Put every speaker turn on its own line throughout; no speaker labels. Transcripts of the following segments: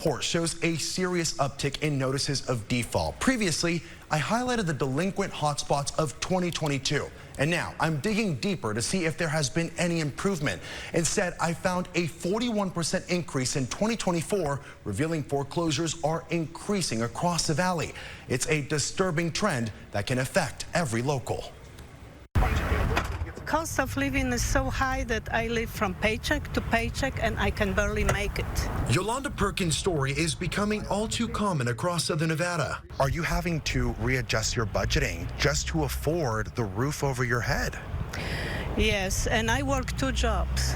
Report shows a serious uptick in notices of default. Previously, I highlighted the delinquent hotspots of 2022, and now I'm digging deeper to see if there has been any improvement. Instead, I found a 41% increase in 2024, revealing foreclosures are increasing across the valley. It's a disturbing trend that can affect every local.
Cost of living is so high that I live from paycheck to paycheck and I can barely make it.
Yolanda Perkins' story is becoming all too common across Southern Nevada. Are you having to readjust your budgeting just to afford the roof over your head?
Yes, and I work 2 jobs.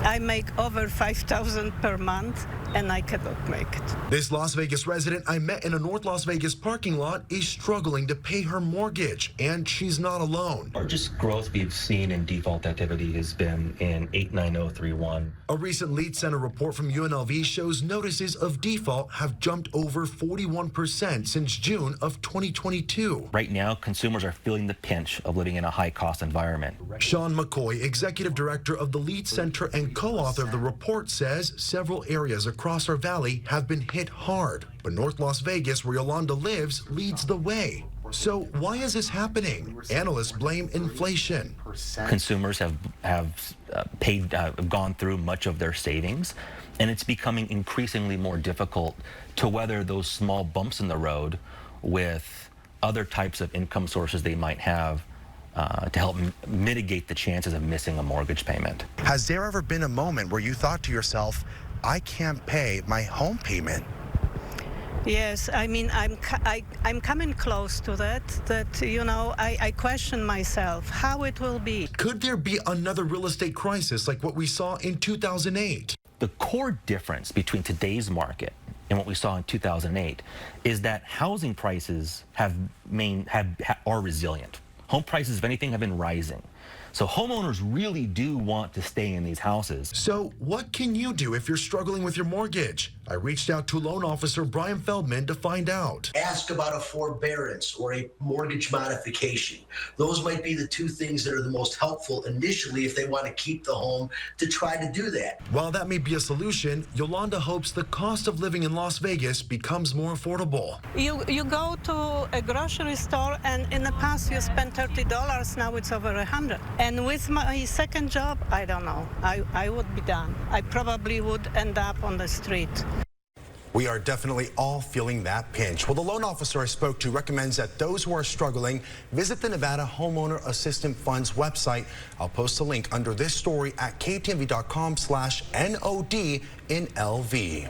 I make over $5,000 per month and I cannot make it.
This Las Vegas resident I met in a North Las Vegas parking lot is struggling to pay her mortgage, and she's not alone.
Largest growth we've seen in default activity has been in 89031.
A recent Lead Center report from UNLV shows notices of default have jumped over 41% since June of 2022.
Right now, consumers are feeling the pinch of living in a high-cost environment.
Sean McCoy, executive director of the Lead Center and co-author of the report, says several areas across our valley have been hit hard, but North Las Vegas, where Yolanda lives, leads the way. So why is this happening? Analysts blame inflation.
Consumers have gone through much of their savings, and it's becoming increasingly more difficult to weather those small bumps in the road with other types of income sources they might have to help mitigate the chances of missing a mortgage payment.
Has there ever been a moment where you thought to yourself, I can't pay my home payment?
Yes, I mean, I'm coming close to that, you know, I question myself how it will be.
Could there be another real estate crisis like what we saw in 2008?
The core difference between today's market and what we saw in 2008 is that housing prices are resilient. Home prices, if anything, have been rising. So homeowners really do want to stay in these houses.
So what can you do if you're struggling with your mortgage? I reached out to loan officer Brian Feldman to find out.
Ask about a forbearance or a mortgage modification. Those might be the 2 things that are the most helpful initially if they want to keep the home to try to do that.
While that may be a solution, Yolanda hopes the cost of living in Las Vegas becomes more affordable.
You go to a grocery store and in the past you spent $30, now it's over $100. And with my second job, I don't know, I would be done. I probably would end up on the street.
We are definitely all feeling that pinch. Well, the loan officer I spoke to recommends that those who are struggling visit the Nevada Homeowner Assistance Fund's website. I'll post a link under this story at ktmv.com/NOD in LV.